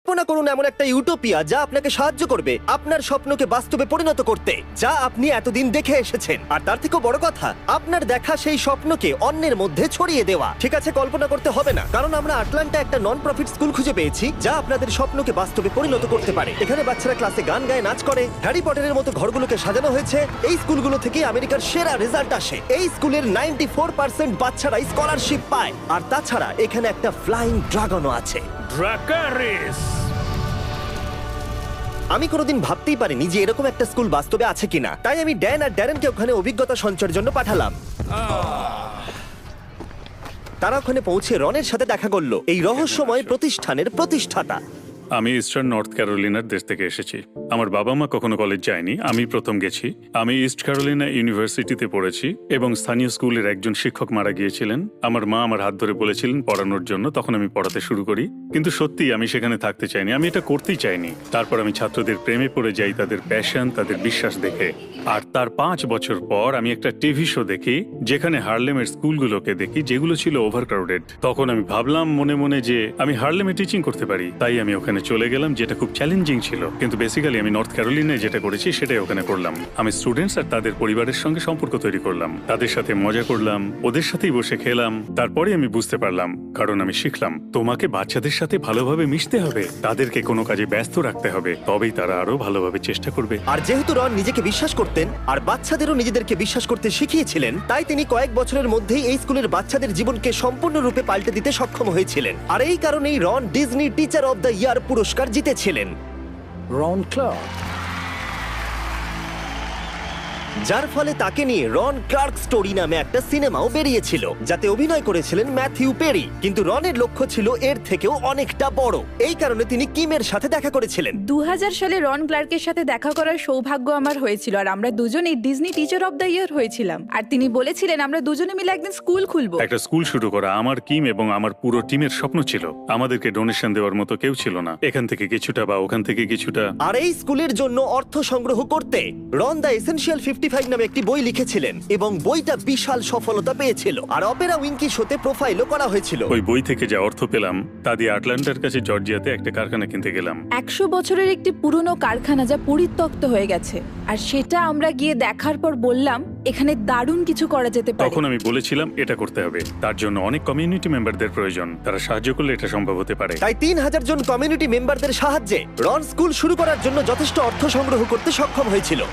কল্পনা করুন এমন একটা ইউটোপিয়া যা আপনাকে সাহায্য করবে আপনার স্বপ্নকে বাস্তবে পরিণত করতে, যা আপনি এতদিন দেখে এসেছেন। আর তার থেকেও বড় কথা, আপনার দেখা সেই স্বপ্নকে অন্যের মধ্যে ছড়িয়ে দেওয়া। ঠিক আছে, কল্পনা করতে হবে না, কারণ আমরা আটলান্টা একটা নন প্রফিট স্কুল খুঁজে পেয়েছি যা আপনাদের স্বপ্নকে বাস্তবে পরিণত করতে পারে। এখানে বাচ্চারা ক্লাসে গান গায়, নাচ করে, হ্যারি পটারের মতো ঘরগুলোকে সাজানো হয়েছে। এই স্কুলগুলো থেকে আমেরিকার সেরা রেজাল্ট আসে। এই স্কুলের 94% বাচ্চারা স্কলারশিপ পায়। আর তাছাড়া এখানে একটা ফ্লাইং ড্রাগনও আছে। ড্রাকারিস। আমি কোনোদিন ভাবতেই পারিনি যে এরকম একটা স্কুল বাস্তবে আছে কিনা, তাই আমি ড্যান আর ড্যারেনকে ওখানে অভিজ্ঞতা সঞ্চয়ের জন্য পাঠালাম। তারা ওখানে পৌঁছে রনের সাথে দেখা করলো, এই রহস্যময় প্রতিষ্ঠানের প্রতিষ্ঠাতা। আমি ইস্টার্ন নর্থ ক্যারোলিনার দেশ থেকে এসেছি। আমার বাবা মা কখনো কলেজ যায়নি, আমি প্রথম গেছি। আমি ইস্ট ক্যারোলিনা ইউনিভার্সিটিতে পড়েছি এবং স্থানীয় স্কুলের একজন শিক্ষক মারা গিয়েছিলেন। আমার মা আমার হাত ধরে বলেছিলেন পড়ানোর জন্য, তখন আমি পড়াতে শুরু করি। কিন্তু সত্যি আমি সেখানে থাকতে চাইনি, আমি এটা করতেই চাইনি। তারপর আমি ছাত্রদের প্রেমে পড়ে যাই, তাদের প্যাশন, তাদের বিশ্বাস দেখে। আর তার 5 বছর পর আমি একটা টিভি শো দেখি যেখানে হার্লেমের স্কুলগুলোকে দেখি যেগুলো ছিল ওভারক্রাউডেড। তখন আমি ভাবলাম মনে মনে যে আমি হার্লেমে টিচিং করতে পারি, তাই আমি ওখানে চলে গেলাম, যেটা খুব চ্যালেঞ্জিং ছিল। কিন্তু বেসিক্যালি আমি নর্থ ক্যারোলিনায় যেটা করেছি সেটাই ওখানে করলাম। আমি স্টুডেন্টস আর তাদের পরিবারের সঙ্গে সম্পর্ক তৈরি করলাম, তাদের সাথে মজা করলাম, ওদের সাথেই বসে খেলাম। তারপরে আমি বুঝতে পারলাম, কারণ আমি শিখলাম তোমাকে বাচ্চাদের সাথে ভালোভাবে মিশতে হবে, তাদেরকে কোনো কাজে ব্যস্ত রাখতে হবে, তবেই তারা আরো ভালোভাবে চেষ্টা করবে। আর যেহেতু রন নিজেকে বিশ্বাস করতেন আর বাচ্চাদেরও নিজেদেরকে বিশ্বাস করতে শিখিয়েছিলেন, তাই তিনি কয়েক বছরের মধ্যেই এই স্কুলের বাচ্চাদের জীবনকে সম্পূর্ণরূপে পাল্টে দিতে সক্ষম হয়েছিলেন। আর এই কারণেই Ron Disney teacher of the year পুরস্কার জিতেছিলেন। Ron Clark. যার ফলে তাকে নিয়ে রন ক্লার্ক স্টোরি নামে একটা সিনেমাও বেরিয়েছিল, যাতে অভিনয় করেছিলেন ম্যাথিউ পেরি। কিন্তু রনের লক্ষ্য ছিল এর থেকেও অনেকটা বড়। এই কারণে তিনি কিমের সাথে দেখা করেছিলেন। 2000 সালে রন ক্লার্কের সাথে দেখা করার সৌভাগ্য আমার হয়েছিল, আর আমরা দুজনেই ডিজনি টিচার অব দ্য ইয়ার হয়েছিলাম। আর তিনি বলেছিলেন আমরা দুজনে মিলে একদিন স্কুল খুলবো। একটা স্কুল শুরু করা আমার কিম এবং আমার পুরো টিমের স্বপ্ন ছিল। আমাদেরকে ডোনেশন দেওয়ার মতো কেউ ছিল না, এখান থেকে কিছুটা বা ওখান থেকে কিছুটা। আর এই স্কুলের জন্য অর্থ সংগ্রহ করতে রন দ্য এসেনশিয়াল 55 নামে একটি বই লিখেছিলেন এবং বইটা বিশাল সফলতা পেয়েছিল। আর অপেরা উইনকি শোতে প্রোফাইলও করা হয়েছিল। ওই বই থেকে যা অর্থ পেলাম তা দিয়ে আটলান্টার কাছে জর্জিয়াতে একটা কারখানা কিনতে গেলাম। 100 বছরের একটি পুরনো কারখানা যা পরিত্যক্ত হয়ে গেছে, আর সেটা আমরা গিয়ে দেখার পর বললাম এখানে দারুণ কিছু করা যেতে পারে। তখন আমি বলেছিলাম এটা করতে হবে, তার জন্য অনেক কমিউনিটি মেম্বারদের প্রয়োজন, তারা সাহায্য করলে এটা সম্ভব হতে পারে। তাই 3000 জন কমিউনিটি মেম্বারদের সাহায্যে রন স্কুল শুরু করার জন্য যথেষ্ট অর্থ সংগ্রহ করতে সক্ষম হয়েছিল।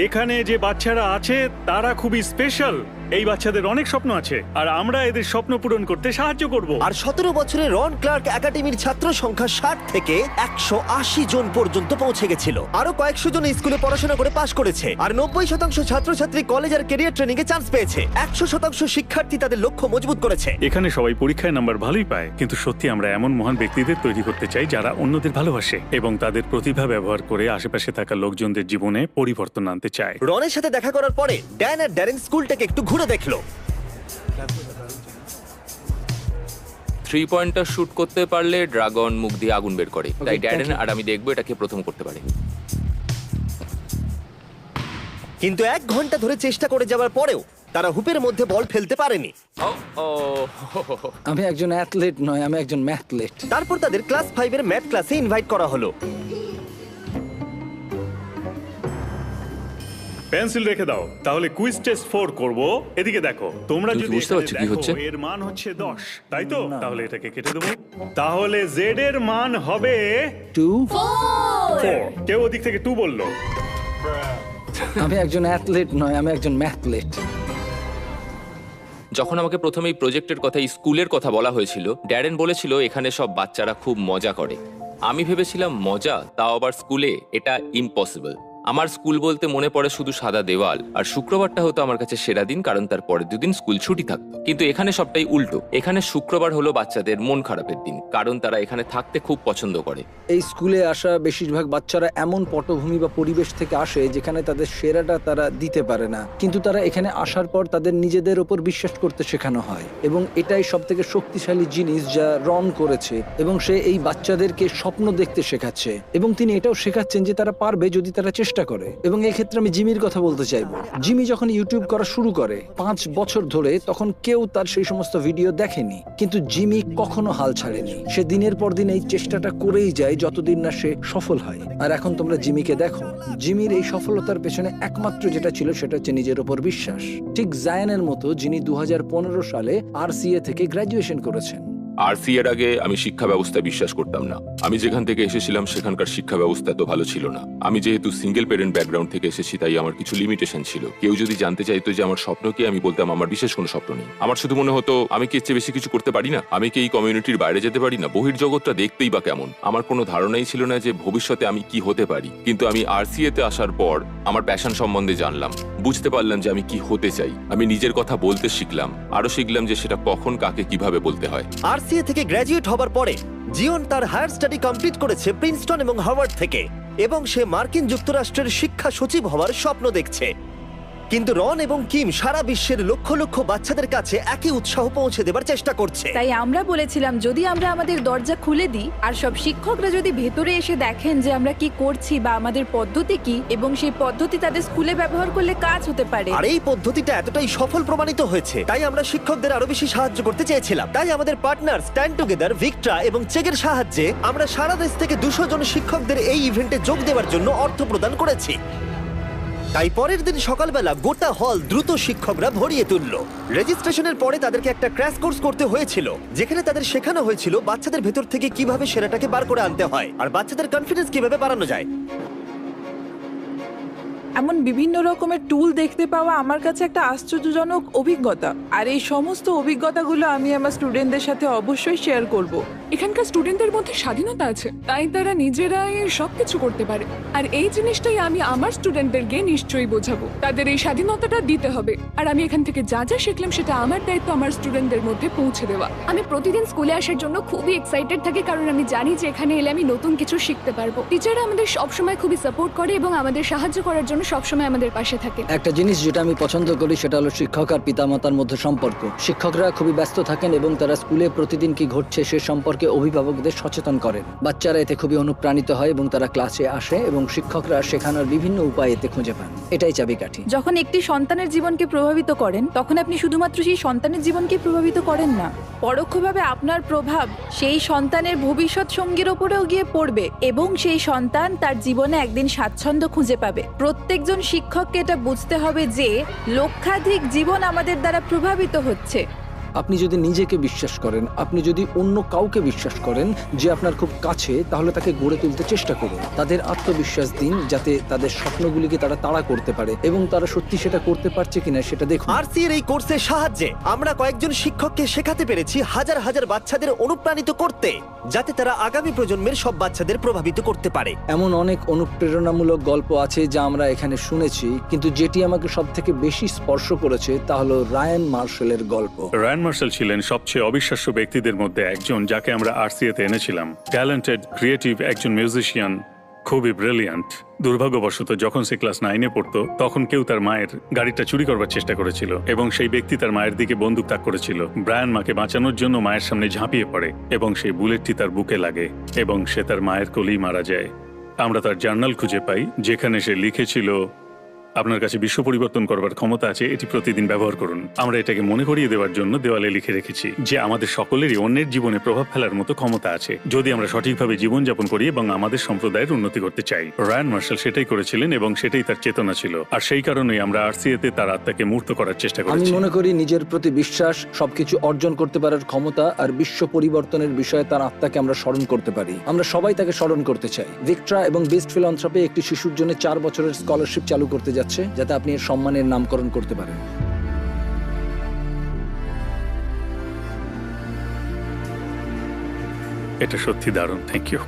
এখানে যে বাচ্চারা আছে তারা খুবই স্পেশাল। এই বাচ্চাদের অনেক স্বপ্ন আছে আর আমরা এদের স্বপ্ন পূরণ করতে সাহায্য করব। আর 17 বছরে রন ক্লার্ক একাডেমির ছাত্র সংখ্যা 60 থেকে 180 জন পর্যন্ত পৌঁছে গেছিল। আরো কয়েকশো জন স্কুলে পড়াশোনা করে পাশ করেছে, আর 90% ছাত্রছাত্রী কলেজ আর ক্যারিয়ার ট্রেনিং এ চান্স পেয়েছে। 100% শিক্ষার্থী তাদের লক্ষ্য মজবুত করেছে। এখানে সবাই পরীক্ষায় নাম্বার ভালোই পায়, কিন্তু সত্যি আমরা এমন মহান ব্যক্তিদের তৈরি করতে চাই যারা অন্যদের ভালোবাসে এবং তাদের প্রতিভা ব্যবহার করে আশেপাশে থাকা লোকজনদের জীবনে পরিবর্তন আনতে চায়। রনের সাথে দেখা করার পরে ড্যান আর ড্যারেন স্কুলটাকে একটু ঘুরে দেখলো। 3 পয়েন্টার শুট করতে পারলে ড্রাগন মুখ দিয়ে আগুন বের করে, তাই ড্যারেন আর আমি দেখবো এটাকে প্রথম করতে পারে। কিন্তু 1 ঘন্টা ধরে চেষ্টা করে যাওয়ার পরেও তারা হুপের মধ্যে বল ফেলতে পারেনি। আমি একজন অ্যাথলেট নয়, আমি একজন ম্যাথলেট। তারপর তাদের ক্লাস 5 এর ম্যাথ ক্লাসে ইনভাইট করা হলো। পেন্সিল রেখে দাও, তাহলে কুইজ টেস্ট 4 করব। এদিকে দেখো, তোমরা তুমি যদি বুঝতে পারছো কি হচ্ছে? এর মান হচ্ছে 10, তাই তো? তাহলে এটাকে কেটে দেবো। তাহলে জেড এর মান হবে 2 4। কেউ ওদিক থেকে 2 বললো। আমি একজন অ্যাথলেট নয়, আমি একজন ম্যাথলেট। যখন আমাকে প্রথমে এই প্রজেক্টের কথা, এই স্কুলের কথা বলা হয়েছিল, ড্যারেন বলেছিল এখানে সব বাচ্চারা খুব মজা করে। আমি ভেবেছিলাম মজা, তাও আবার স্কুলে, এটা ইম্পসিবল। আমার স্কুল বলতে মনে পড়ে শুধু সাদা দেওয়াল, আর শুক্রবারটা হতো আমার কাছে সেরা দিন, কারণ তার পরের 2 দিন স্কুল ছুটি থাকতো। কিন্তু এখানে সবটাই উল্টো। এখানে শুক্রবার হলো বাচ্চাদের মন খারাপের দিন, কারণ তারা এখানে থাকতে খুব পছন্দ করে। এই স্কুলে আসা বেশিরভাগ বাচ্চারা এমন পটভূমি বা পরিবেশ থেকে আসে যেখানে তাদের সেরাটা তারা দিতে পারে না, কিন্তু তারা এখানে আসার পর তাদের নিজেদের ওপর বিশ্বাস করতে শেখানো হয়। এবং এটাই সব থেকে শক্তিশালী জিনিস যা রন করেছে, এবং সে এই বাচ্চাদেরকে স্বপ্ন দেখতে শেখাচ্ছে, এবং তিনি এটাও শেখাচ্ছেন যে তারা পারবে যদি তারা চেষ্টা চেষ্টা করে। এবং এই ক্ষেত্রে আমি জিমির কথা বলতে চাইবো। জিমি যখন ইউটিউব করা শুরু করে 5 বছর ধরে, তখন কেউ তার সেই সমস্ত ভিডিও দেখেনি, কিন্তু জিমি কখনো হাল ছাড়েনি। সে দিনের পর দিন এই চেষ্টাটা করেই যায় যতদিন না সে সফল হয়। আর এখন তোমরা জিমিকে দেখো, জিমির এই সফলতার পেছনে একমাত্র যেটা ছিল সেটা হচ্ছে নিজের উপর বিশ্বাস। ঠিক জায়ানের মতো, যিনি 2015 সালে RCA থেকে গ্র্যাজুয়েশন করেছেন। আরসি এর আগে আমি শিক্ষা ব্যবস্থায় বিশ্বাস করতাম না। আমি যেখান থেকে এসেছিলাম সেখানকার শিক্ষা ব্যবস্থা তো ভালো ছিল না। আমি যেহেতু সিঙ্গেল প্যারেন্ট ব্যাকগ্রাউন্ড থেকে এসেছি, তাই আমার কিছু লিমিটেশন ছিল। কেউ যদি জানতে চাইতো যে আমার স্বপ্ন কি, আমি বলতাম আমার বিশেষ কোনো স্বপ্ন নেই। আমার শুধু মনে হতো আমি কি এর চেয়ে বেশি কিছু করতে পারি না, আমি কি এই কমিউনিটির বাইরে যেতে পারি না, বহির্জগৎটা দেখতেই বা কেমন। আমার কোনো ধারণাই ছিল না যে ভবিষ্যতে আমি কি হতে পারি। কিন্তু আমি RCA তে আসার পর আমার প্যাশন সম্বন্ধে জানলাম, বুঝতে পারলাম যে আমি কি হতে চাই। আমি নিজের কথা বলতে শিখলাম, আরো শিখলাম যে সেটা কখন কাকে কিভাবে বলতে হয়। RCA থেকে গ্র্যাজুয়েট হবার পরে জিওন তার হায়ার স্টাডি কমপ্লিট করেছে প্রিন্সটন এবং হার্ভার্ড থেকে, এবং সে মার্কিন যুক্তরাষ্ট্রের শিক্ষা সচিব হওয়ার স্বপ্ন দেখছে। কিন্তু রন এবং কিম সারা বিশ্বের লক্ষ লক্ষ বাচ্চাদের কাছে একই উৎসাহ পৌঁছে দেবার চেষ্টা করছে। তাই আমরা বলেছিলাম, যদি আমরা আমাদের দরজা খুলে দিই আর সব শিক্ষকরা যদি ভেতরে এসে দেখেন যে আমরা কি করছি বা আমাদের পদ্ধতি কি, এবং সেই পদ্ধতি তাদের স্কুলে ব্যবহার করলে কাজ হতে পারে। আর এই পদ্ধতিটা এতটাই সফল প্রমাণিত হয়েছে, তাই আমরা শিক্ষকদের আরো বেশি সাহায্য করতে চেয়েছিলাম। তাই আমাদের পার্টনার স্ট্যান্ড টুগেদার, ভিক্টরা এবং চেকের সাহায্যে আমরা সারা দেশ থেকে 200 জন শিক্ষকদের এই ইভেন্টে যোগ দেওয়ার জন্য অর্থ প্রদান করেছি। তাই পরের দিন সকালবেলা গোটা হল দ্রুত শিক্ষকরা ভরিয়ে তুলল। রেজিস্ট্রেশনের পরে তাদেরকে একটা ক্র্যাশ কোর্স করতে হয়েছিল, যেখানে তাদের শেখানো হয়েছিল বাচ্চাদের ভেতর থেকে কিভাবে সেরাটাকে বার করে আনতে হয় আর বাচ্চাদের কনফিডেন্স কিভাবে বাড়ানো যায়। এমন বিভিন্ন রকমের টুল দেখতে পাওয়া আমার কাছে একটা আশ্চর্যজনক অভিজ্ঞতা। আর এই সমস্ত অভিজ্ঞতাগুলো আমি আমার স্টুডেন্টদের সাথে অবশ্যই শেয়ার করব। এখানকার স্টুডেন্টদের মধ্যে স্বাধীনতা আছে, তাই তারা নিজেরাই সবকিছু করতে পারে। আর এই জিনিসটাই আমি আমার স্টুডেন্টদেরকে নিশ্চয়ই বোঝাবো, তাদের এই স্বাধীনতাটা দিতে হবে। আর আমি এখান থেকে যা যা শিখলাম সেটা আমার দায়িত্ব আমার স্টুডেন্টদের মধ্যে পৌঁছে দেওয়া। আমি প্রতিদিন স্কুলে আসার জন্য খুবই এক্সাইটেড থাকি, কারণ আমি জানি যে এখানে এলে আমি নতুন কিছু শিখতে পারবো। টিচাররা আমাদের সবসময় খুবই সাপোর্ট করে এবং আমাদের সাহায্য করার জন্য সবসময় আমাদের পাশে থাকে। একটা জিনিস যেটা আমি পছন্দ করি সেটা হলো শিক্ষক আর পিতামাতার মধ্যে সম্পর্ক। শিক্ষকরা খুবই ব্যস্ত থাকেন এবং তারা স্কুলে প্রতিদিন কি ঘটছে সে সম্পর্কে অভিভাবকদের সচেতন করেন। বাচ্চারা এতে খুবই অনুপ্রাণিত হয় এবং তারা ক্লাসে আসে এবং শিক্ষকরা শেখানোর বিভিন্ন উপায় এতে খুঁজে পান। এটাই চাবিকাঠি। যখন একটি সন্তানের জীবনকে প্রভাবিত করেন, তখন আপনি শুধুমাত্র সেই সন্তানের জীবনকে প্রভাবিত করেন না, পরোক্ষভাবে আপনার প্রভাব সেই সন্তানের ভবিষ্যৎ সঙ্গীর ওপরেও গিয়ে পড়বে এবং সেই সন্তান তার জীবনে একদিন স্বাচ্ছন্দ্য খুঁজে পাবে। প্রত্যেকজন শিক্ষককে এটা বুঝতে হবে যে লক্ষাধিক জীবন আমাদের দ্বারা প্রভাবিত হচ্ছে। আপনি যদি নিজেকে বিশ্বাস করেন, আপনি যদি অন্য কাউকে বিশ্বাস করেন যে আপনার খুব কাছে, তাহলে তাকে গড়ে তুলতে চেষ্টা করুন। তাদের আত্মবিশ্বাস দিন যাতে তাদের স্বপ্নগুলিকে তারা তাড়া করতে পারে এবং তারা সত্যি সেটা করতে পারছে কিনা সেটা দেখুন। RCA এর এই কোর্সের সাহায্যে আমরা কয়েকজন শিক্ষককে শেখাতে পেরেছি হাজার হাজার বাচ্চাদের অনুপ্রাণিত করতে, যাতে তারা আগামী প্রজন্মের সব বাচ্চাদের প্রভাবিত করতে পারে। এমন অনেক অনুপ্রেরণামূলক গল্প আছে যা আমরা এখানে শুনেছি, কিন্তু যেটি আমাকে সব থেকে বেশি স্পর্শ করেছে তা হলো রায়ান মার্শালের গল্প। রায়ান মার্শাল ছিলেন সবচেয়ে অবিশ্বাস্য ব্যক্তিদের মধ্যে একজন, যাকে আমরা RCA তে এনেছিলাম। ট্যালেন্টেড, ক্রিয়েটিভ একজন মিউজিশিয়ান, খুবই ব্রিলিয়ান্ট। দুর্ভাগ্যবশত যখন সে ক্লাস 9-এ পড়তো, তখন কেউ তার মায়ের গাড়িটা চুরি করবার চেষ্টা করেছিল এবং সেই ব্যক্তি তার মায়ের দিকে বন্দুক তাক করেছিল। ব্রায়ান মাকে বাঁচানোর জন্য মায়ের সামনে ঝাঁপিয়ে পড়ে এবং সেই বুলেটটি তার বুকে লাগে এবং সে তার মায়ের কোলেই মারা যায়। আমরা তার জার্নাল খুঁজে পাই যেখানে সে লিখেছিল, আপনার কাছে বিশ্ব পরিবর্তন করবার ক্ষমতা আছে, এটি প্রতিদিন ব্যবহার করুন। আমরা এটাকে মনে করিয়ে দেওয়ার জন্য দেওয়ালে লিখে রেখেছি যে আমাদের সকলেরই অন্যের জীবনে প্রভাব ফেলার মতো ক্ষমতা আছে, যদি আমরা সঠিকভাবে জীবনযাপন করি এবং আমাদের সম্প্রদায়ের উন্নতি করতে চাই। রায়ান মার্শাল সেটাই করেছিলেন এবং সেটাই তার চেতনা ছিল। আর সেই কারণেই আমরা RCA তে তার আত্মাকে মূর্ত করার চেষ্টা আমি করেছি। মনে করি নিজের প্রতি বিশ্বাস, সবকিছু অর্জন করতে পারার ক্ষমতা আর বিশ্ব পরিবর্তনের বিষয়ে তার আত্মাকে আমরা স্মরণ করতে পারি। আমরা সবাই তাকে স্মরণ করতে চাই। ভিক্টরা এবং বেস্ট ফিলান্থ্রপি একটি শিশুর জন্য 4 বছরের স্কলারশিপ চালু করতে যাচ্ছে, যাতে আপনি এর সম্মানের নামকরণ করতে পারেন। এটা সত্যি দারুণ, থ্যাংক ইউ।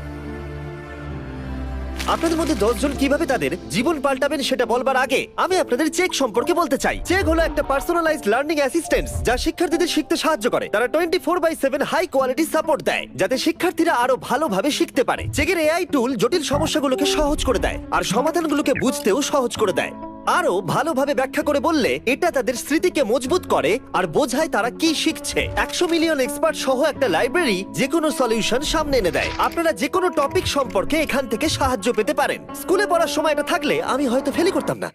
আপনাদের মধ্যে 10 জন কিভাবে তাদের জীবন পাল্টাবেন সেটা বলবার আগে আমি আপনাদের চেক সম্পর্কে বলতে চাই। চেক হলো একটা পার্সোনালাইজড লার্নিং অ্যাসিস্ট্যান্ট যা শিক্ষার্থীদের শিখতে সাহায্য করে। তারা 24/7 হাই কোয়ালিটি সাপোর্ট দেয় যাতে শিক্ষার্থীরা আরো ভালোভাবে শিখতে পারে। চেকের AI টুল জটিল সমস্যাগুলোকে সহজ করে দেয় আর সমাধানগুলোকে বুঝতেও সহজ করে দেয়। আরো ভালোভাবে ব্যাখ্যা করে বললে এটা তাদের স্মৃতিকে মজবুত করে আর বোঝায় তারা কি শিখছে। 100 মিলিয়ন এক্সপার্ট সহ একটা লাইব্রেরি যে কোনো সলিউশন সামনে এনে দেয়। আপনারা যে কোনো টপিক সম্পর্কে এখান থেকে সাহায্য পেতে পারেন। স্কুলে পড়ার সময় এটা থাকলে আমি হয়তো ফেলই করতাম না।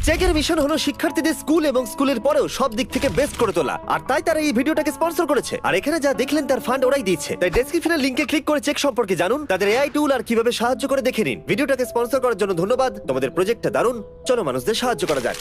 চেকের মিশন হলো শিক্ষার্থীদের স্কুল এবং স্কুলের পরেও সব দিক থেকে বেস্ট করে তোলা, আর তাই তারা এই ভিডিওটাকে স্পন্সর করেছে। আর এখানে যা দেখলেন তার ফান্ড ওরাই দিয়েছে। তাই ডেসক্রিপশনের লিংকে ক্লিক করে চেক সম্পর্কে জানুন, তাদের এআই টুল আর কিভাবে সাহায্য করে দেখে নিন। ভিডিওটাকে স্পন্সর করার জন্য ধন্যবাদ। তোমাদের প্রজেক্টটা দারুণ, চলো মানুষদের সাহায্য করা যাক।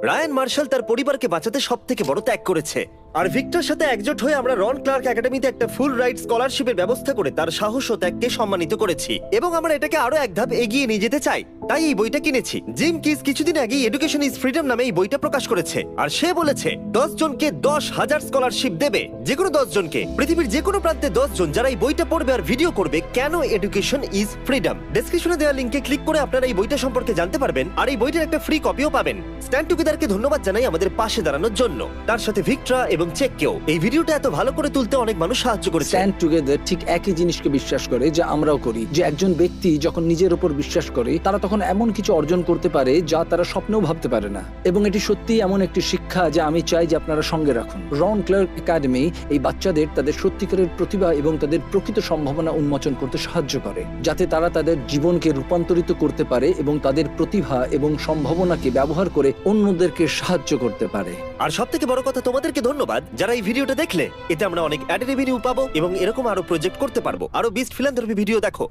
রায়ান মার্শাল তার পরিবারকে বাঁচাতে সব থেকে বড় ত্যাগ করেছে, আর ভিক্টর সাথে একজোট হয়ে আমরা রন ক্লার্ক একাডেমিতে একটা ফুল রাইট স্কলারশিপের ব্যবস্থা করে তার সাহস ও ত্যাগকে সম্মানিত করেছি, এবং আমরা এটাকে আরো এক ধাপ এগিয়ে নিয়ে যেতে চাই। তাই এই বইটা কিনেছি। জিম কিস কিছুদিন আগে এডুকেশন ইজ ফ্রিডম নামে এই বইটা প্রকাশ করেছে, আর সে বলেছে 10 জনকে 10,000 স্কলারশিপ দেবে, যে কোনো 10 জনকে, পৃথিবীর যে কোনো প্রান্তে 10 জন যারা এই বইটা পড়বে আর ভিডিও করবে কেন এডুকেশন ইজ ফ্রিডম। ডেসক্রিপশনে দেওয়া লিংকে ক্লিক করে আপনারা এই বইটা সম্পর্কে জানতে পারবেন, আর এই বইটার একটা ফ্রি কপিও পাবেন। স্ট্যান্ড টুগেদারকে ধন্যবাদ জানাই আমাদের পাশে দাঁড়ানোর জন্য, তার সাথে ভিক্টরা এবং চেককেও। এই ভিডিওটা এত ভালো করে তুলতে অনেক মানুষ সাহায্য করেছে। স্ট্যান্ড টুগেদার ঠিক একই জিনিসকে বিশ্বাস করে যা আমরাও করি, যে একজন ব্যক্তি যখন নিজের উপর বিশ্বাস করে তারা তখন এমন কিছু অর্জন করতে পারে যা তারা স্বপ্নেও ভাবতে পারে না। এবং এটি সত্যি এমন একটি শিক্ষা যা আমি চাই যে আপনারা সঙ্গে রাখুন। রন ক্লার্ক একাডেমি এই বাচ্চাদের তাদের সত্যিকারের প্রতিভা এবং তাদের প্রকৃত সম্ভাবনা উন্মোচন করতে সাহায্য করে, যাতে তারা তাদের জীবনকে রূপান্তরিত করতে পারে এবং তাদের প্রতিভা এবং সম্ভাবনাকে ব্যবহার করে অন্যদেরকে সাহায্য করতে পারে। আর সব থেকে বড় কথা, তোমাদেরকে ধন্যবাদ যারা এই ভিডিওটা দেখলে। এতে আমরা অনেক অ্যাড রেভিনিউ পাবো এবং এরকম আরো প্রজেক্ট করতে পারবো। আরো বিস্ট ফিলান্থ্রপি ভিডিও দেখো।